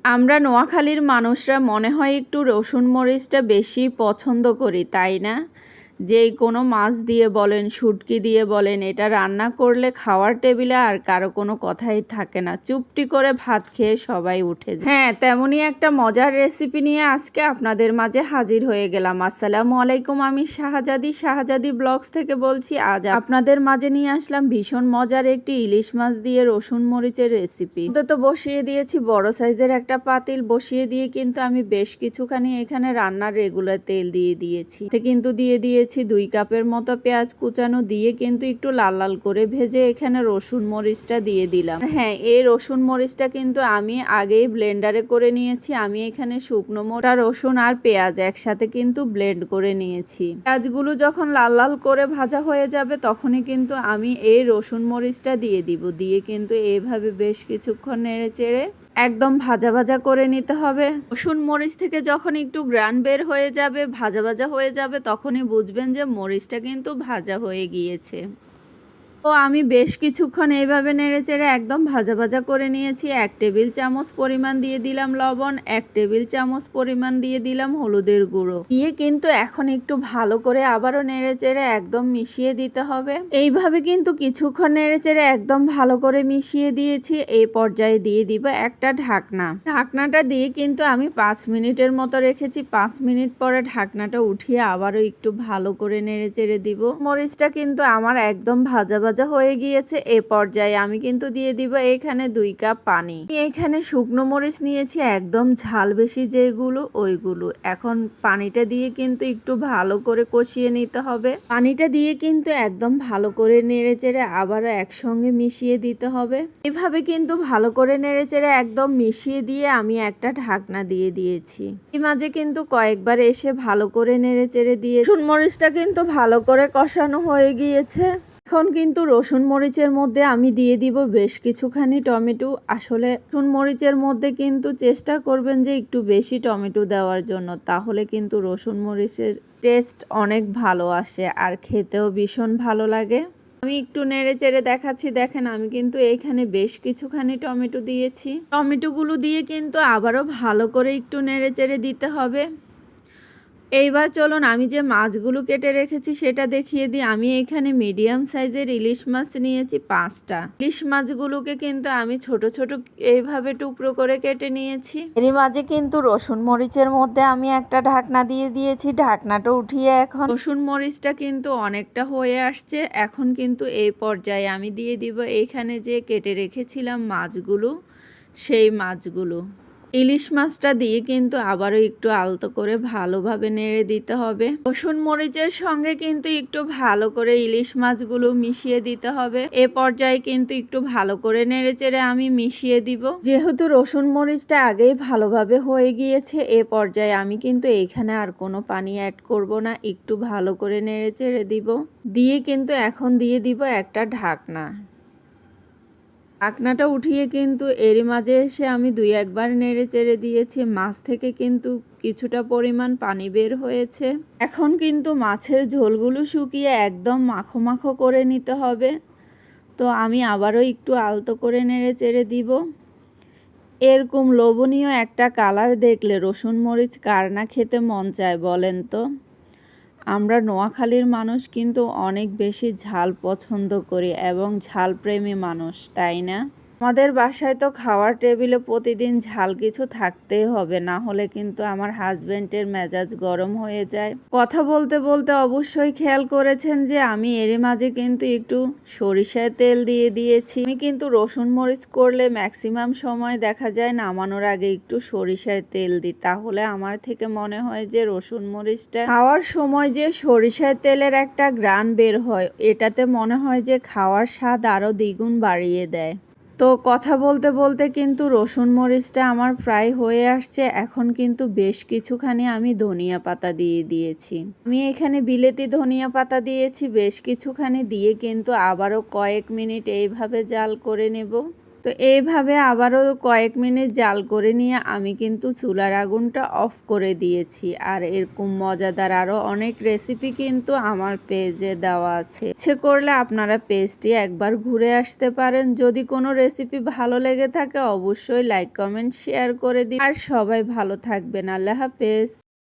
আমরা নোয়াখালীর মানুষরা মনে হয় একটু রসুন মরিচটা বেশি পছন্দ করি, তাই না? যেই কোনো মাছ দিয়ে বলেন, শুটকি দিয়ে বলেন, এটা রান্না করলে খাওয়ার টেবিলে আর কারো কোনো কথাই থাকে না, চুপটি করে ভাত খেয়ে সবাই উঠে যায়। হ্যাঁ, তেমনই একটা মজার রেসিপি নিয়ে আজকে আপনাদের মাঝে হাজির হয়ে গেলাম। আসসালামু আলাইকুম, আমি শাহজাদি ব্লগস থেকে বলছি। আজ আপনাদের মাঝে নিয়ে আসলাম ভীষণ মজার একটি ইলিশ মাছ দিয়ে রসুন মরিচের রেসিপি। তো বসিয়ে দিয়েছি বড় সাইজের একটা পাতিল, বসিয়ে দিয়ে কিন্তু আমি বেশ কিছুখানি এখানে রান্নার রেগুলার তেল দিয়ে দিয়েছি। কিন্তু দিয়ে দিয়েছি 2 কাপের মতো পেঁয়াজ কুচানো, দিয়ে কিন্তু একটু লাল লাল করে ভেজে এখানে রসুন মরিচটা দিয়ে দিলাম। হ্যাঁ, এই রসুন মরিচটা কিন্তু আমি আগেই ব্লেন্ডারে করে নিয়েছি। আমি এখানে শুকনো মোটা রসুন আর পেঁয়াজ একসাথে কিন্তু ব্লেন্ড করে নিয়েছি। পেঁয়াজগুলো যখন লাল লাল করে ভাজা হয়ে যাবে তখনই কিন্তু আমি এই রসুন মরিচটা দিয়ে দিব। দিয়ে কিন্তু এইভাবে বেশ কিছুক্ষণ নেড়ে চেড়ে একদম ভাজা ভাজা করে নিতে হবে। রসুন মরিচ থেকে যখন একটু গ্রান বের হয়ে যাবে, ভাজা ভাজা হয়ে যাবে, তখনই বুঝবেন যে মরিচটা কিন্তু ভাজা হয়ে গিয়েছে। তো আমি বেশ কিছুক্ষণ এইভাবে নেড়েচেড়ে একদম ভাজা ভাজা করে নিয়েছি। 1 টেবিল চামচ পরিমাণ দিয়ে দিলাম লবণ, 1 টেবিল চামচ পরিমাণ দিয়ে দিলাম হলুদের গুঁড়ো, দিয়ে কিন্তু এখন একটু ভালো করে আবারও নেড়েচেড়ে একদম মিশিয়ে দিতে হবে। এইভাবে কিন্তু কিছুক্ষণ নেড়েচেড়ে একদম ভালো করে মিশিয়ে দিয়েছি। এই পর্যায়ে দিয়ে দিব একটা ঢাকনা। ঢাকনাটা দিয়ে কিন্তু আমি 5 মিনিটের মতো রেখেছি। 5 মিনিট পরে ঢাকনাটা উঠিয়ে আবারও একটু ভালো করে নেড়েচেড়ে দিব। মরিচটা কিন্তু আমার একদম ভাজা ভাজা হয়ে গিয়েছে। এ পর্যায়ে আমি কিন্তু দিয়ে দিব এখানে 2 কাপ পানি। এখানে শুকনো মরিচ নিয়েছি একদম ঝাল বেশি যেগুলো, ওইগুলো। এখন পানিটা দিয়ে কিন্তু একটু ভালো করে কষিয়ে নিতে হবে। পানিটা দিয়ে কিন্তু একদম ভালো করে নেড়েচেড়ে আবারও একসঙ্গে মিশিয়ে দিতে হবে। এভাবে কিন্তু ভালো করে নেড়েচেড়ে একদম মিশিয়ে দিয়ে আমি একটা ঢাকনা দিয়ে দিয়েছি। এই মাঝে কিন্তু কয়েকবার এসে ভালো করে নেড়েচেড়ে দিয়ে রসুন মরিচটা কিন্তু ভালো করে কষানো হয়ে গিয়েছে। এখন কিন্তু রসুন মরিচের মধ্যে আমি দিয়ে দিব বেশ কিছুখানি টমেটো। আসলে রসুন মরিচের মধ্যে কিন্তু চেষ্টা করবেন যে একটু বেশি টমেটো দেওয়ার জন্য, তাহলে কিন্তু রসুন মরিচের টেস্ট অনেক ভালো আসে আর খেতেও ভীষণ ভালো লাগে। আমি একটু নেড়ে চেড়ে দেখাচ্ছি, দেখেন আমি কিন্তু এইখানে বেশ কিছুখানি টমেটো দিয়েছি। টমেটোগুলো দিয়ে কিন্তু আবারও ভালো করে একটু নেড়ে চেড়ে দিতে হবে। এইবার চলুন আমি যে মাছগুলো কেটে রেখেছি সেটা দেখিয়ে দিই। আমি এখানে মিডিয়াম সাইজের ইলিশ মাছ নিয়েছি 5টা। ইলিশ মাছগুলোকে কিন্তু আমি ছোট ছোট এইভাবে টুকরো করে কেটে নিয়েছি। এরই মাঝে কিন্তু রসুন মরিচের মধ্যে আমি একটা ঢাকনা দিয়ে দিয়েছি। ঢাকনাটা উঠিয়ে এখন রসুন মরিচটা কিন্তু অনেকটা হয়ে আসছে। এখন কিন্তু এই পর্যায়ে আমি দিয়ে দিব এইখানে যে কেটে রেখেছিলাম মাছগুলো, সেই মাছগুলো। ইলিশ মাছটা দিয়ে কিন্তু আবারও একটু আলতো করে ভালোভাবে নেড়ে দিতে হবে। রসুন মরিচের সঙ্গে কিন্তু একটু ভালো করে ইলিশ মাছগুলো মিশিয়ে দিতে হবে। এ পর্যায়ে কিন্তু একটু ভালো করে নেড়ে চেড়ে আমি মিশিয়ে দিব। যেহেতু রসুন মরিচটা আগেই ভালোভাবে হয়ে গিয়েছে, এ পর্যায়ে আমি কিন্তু এখানে আর কোনো পানি অ্যাড করব না। একটু ভালো করে নেড়ে চেড়ে দিব। দিয়ে কিন্তু এখন দিয়ে দিব একটা ঢাকনা। ঢাকনাটা উঠিয়ে কিন্তু এরই মাঝে এসে আমি 2-1 বার নেড়ে চেড়ে দিয়েছি। মাছ থেকে কিন্তু কিছুটা পরিমাণ পানি বের হয়েছে। এখন কিন্তু মাছের ঝোলগুলো শুকিয়ে একদম মাখো মাখো করে নিতে হবে। তো আমি আবারও একটু আলতো করে নেড়ে চেড়ে দিব। এরকম লোভনীয় একটা কালার দেখলে রসুন মরিচ কার না খেতে মন চায় বলেন তো? আমরা নোয়াখালীর মানুষ কিন্তু অনেক বেশি ঝাল পছন্দ করি এবং ঝালপ্রেমী মানুষ, তাই না? আমাদের বাসায় তো খাওয়ার টেবিলে প্রতিদিন ঝাল কিছু থাকতেই হবে, না হলে কিন্তু আমার হাজবেন্ডের মেজাজ গরম হয়ে যায়। কথা বলতে বলতে অবশ্যই খেয়াল করেছেন যে আমি এরই মাঝে কিন্তু একটু সরিষার তেল দিয়ে দিয়েছি। আমি কিন্তু রসুন মরিচ করলে ম্যাক্সিমাম সময় দেখা যায় নামানোর আগে একটু সরিষার তেল দিই, তাহলে আমার থেকে মনে হয় যে রসুন মরিচটা খাওয়ার সময় যে সরিষার তেলের একটা ঘ্রাণ বের হয়, এটাতে মনে হয় যে খাওয়ার স্বাদ আরও দ্বিগুণ বাড়িয়ে দেয়। তো কথা বলতে বলতে কিন্তু রসুন মরিচটা আমার প্রায় হয়ে আসছে। এখন কিন্তু বেশ কিছুখানি আমি ধনিয়া পাতা দিয়ে দিয়েছি। আমি এখানে বিলেতি ধনিয়া পাতা দিয়েছি বেশ কিছুখানি, দিয়ে কিন্তু আবারও কয়েক মিনিট এইভাবে জাল করে নেব। তো এইভাবে আবারও কয়েক মিনিট জাল করে নিয়ে আমি কিন্তু চুলার আগুনটা অফ করে দিয়েছি। আর এরকম মজাদার আরও অনেক রেসিপি কিন্তু আমার পেজে দেওয়া আছে, ইচ্ছে করলে আপনারা পেজটি একবার ঘুরে আসতে পারেন। যদি কোনো রেসিপি ভালো লেগে থাকে অবশ্যই লাইক কমেন্ট শেয়ার করে দিন। আর সবাই ভালো থাকবেন। আল্লাহ হাফেজ।